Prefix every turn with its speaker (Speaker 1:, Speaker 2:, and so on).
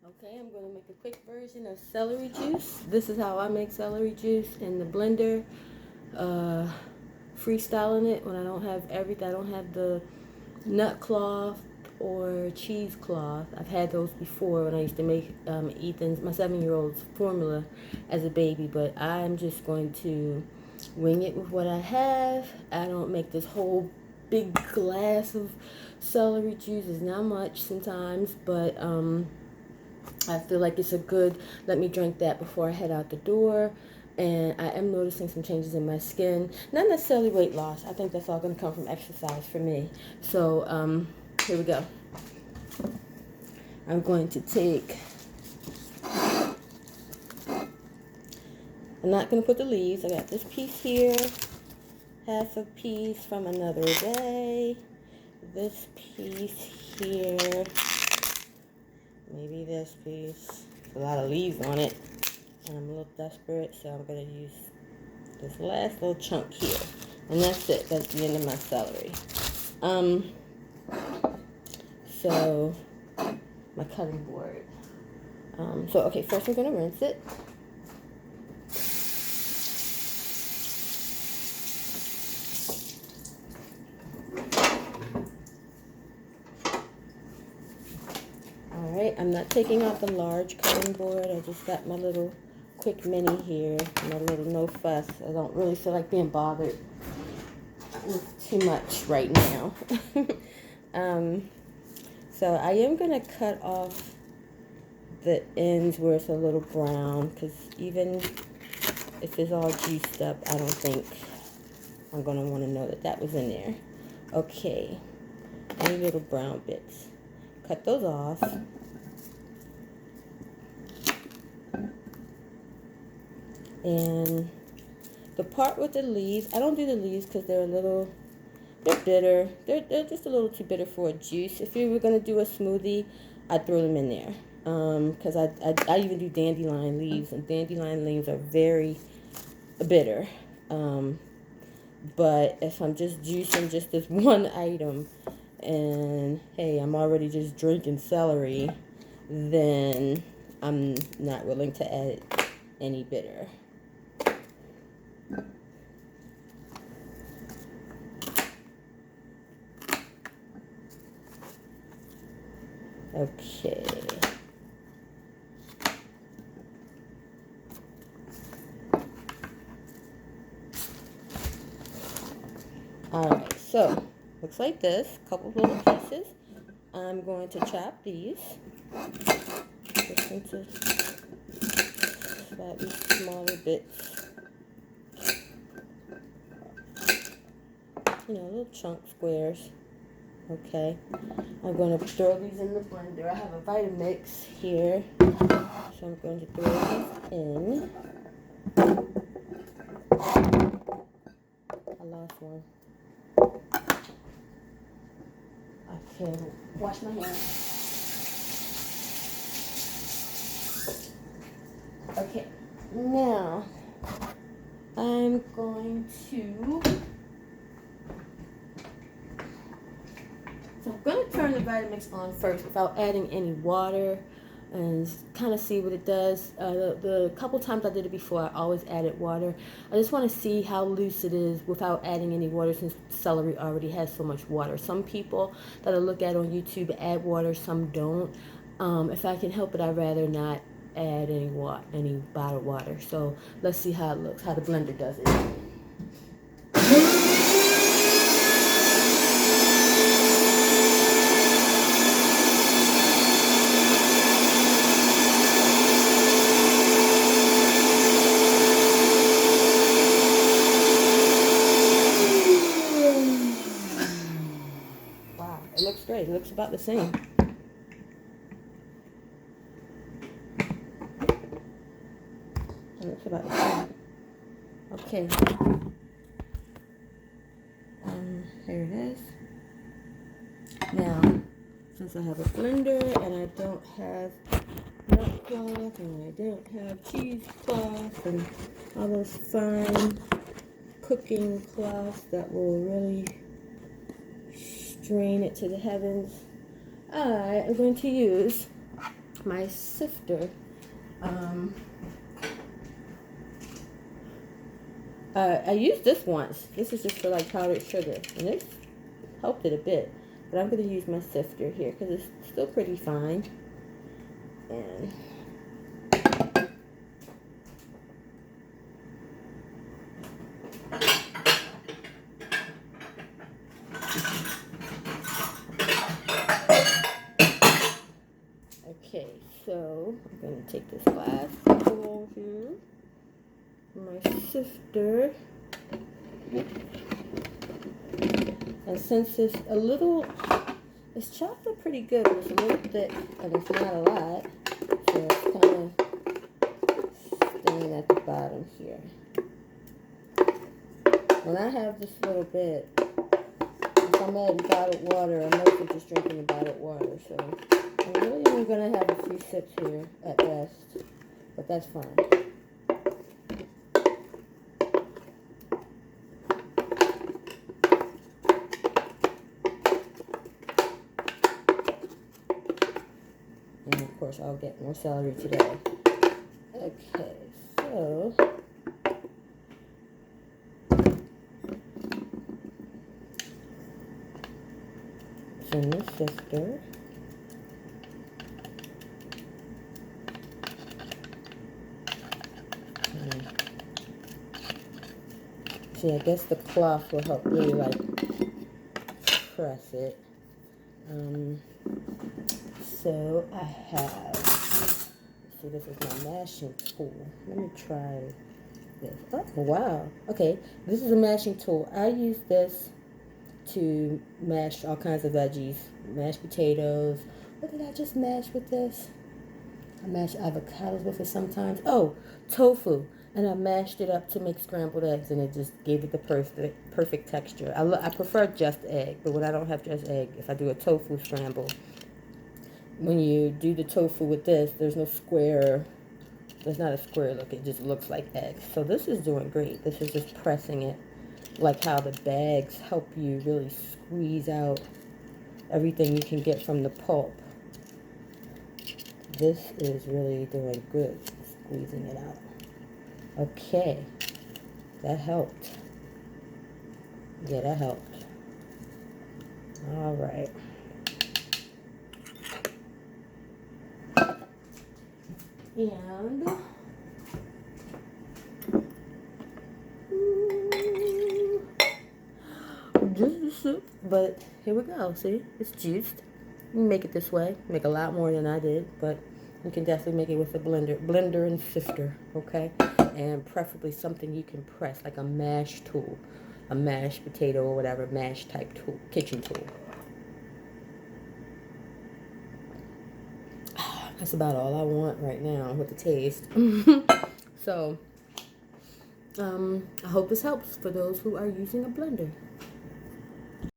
Speaker 1: Okay, I'm going to make a quick version of celery juice. This is how I make celery juice in the blender. Freestyling it when I don't have everything. I don't have the nut cloth or cheesecloth. I've had those before when I used to make Ethan's, my 7-year-old's formula as a baby, but I'm just going to wing it with what I have. I don't make this whole big glass of celery juice. It's not much sometimes, but I feel like it's a good, let me drink that before I head out the door. And I am noticing some changes in my skin. Not necessarily weight loss. I think that's all going to come from exercise for me. So here we go. I'm going to take, I'm not going to put the leaves. I got this piece here, half a piece from another day, this piece here, maybe this piece. A lot of leaves on it, and I'm a little desperate, so I'm going to use this last little chunk here. And that's it. That's the end of my celery. So my cutting board. Okay, first I'm going to rinse it. Alright, I'm not taking out the large cutting board. I just got my little quick mini here. My little no fuss. I don't really feel like being bothered with too much right now. So I am going to cut off the ends where it's a little brown, because even if it's all juiced up, I don't think I'm going to want to know that that was in there. Okay, any little brown bits. Cut those off. And the part with the leaves, I don't do the leaves because they're bitter. They're just a little too bitter for a juice. If you were going to do a smoothie, I'd throw them in there. Because I even do dandelion leaves, and dandelion leaves are very bitter. But if I'm just juicing just this one item, and hey, I'm already just drinking celery, then I'm not willing to add any bitter. Okay. Alright, so looks like this. A couple little pieces. I'm going to chop these just into slightly smaller bits. You know, little chunk squares. Okay. I'm going to throw these in the blender. I have a Vitamix here, so I'm going to throw these in. I lost one. Okay, wash my hands. Okay, now I'm going to, so I'm going to turn the Vitamix on first without adding any water and kind of see what it does. The couple times I did it before, I always added water. I just want to see how loose it is without adding any water, since celery already has so much water. Some people that I look at on YouTube add water, some don't. If I can help it, I'd rather not add any bottled water. So let's see how it looks, how the blender does it. It looks great. It looks about the same. It looks about the same. Okay. Here it is. Now, since I have a blender and I don't have nut cloth and I don't have cheesecloth and all those fine cooking cloths that will really strain it to the heavens, I am going to use my sifter. I used this once. This is just for like powdered sugar, and it helped it a bit. But I'm going to use my sifter here because it's still pretty fine. And okay, so I'm going to take this glass bowl here, my sifter, and since it's a little, it's chopped up pretty good, but it's a little thick, and it's not a lot, so it's kind of staying at the bottom here. When I have this little bit, if I'm adding bottled water, I'm mostly just drinking the bottled water, so I'm really only going to have a few sips here at best, but that's fine. And of course, I'll get more celery today. Okay, so it's in the sifter. See, I guess the cloth will help really like press it. So I have, see, this is my mashing tool. Let me try this. Oh, wow. Okay, this is a mashing tool. I use this to mash all kinds of veggies. Mashed potatoes. What did I just mash with this? I mash avocados with it sometimes. Oh, tofu. And I mashed it up to make scrambled eggs, and it just gave it the perfect texture. I prefer just egg, but when I don't have just egg, if I do a tofu scramble, when you do the tofu with this, there's no square, there's not a square look, it just looks like eggs. So this is doing great. This is just pressing it, like how the bags help you really squeeze out everything you can get from the pulp. This is really doing good, squeezing it out. Okay, that helped. Yeah, that helped. All right. And this is soup, but here we go. See, it's juiced. You can make it this way. Make a lot more than I did, but you can definitely make it with a blender and sifter, okay? And preferably something you can press, like a mash tool, a mashed potato or whatever mash type tool, kitchen tool. That's about all I want right now with the taste. So, I hope this helps for those who are using a blender.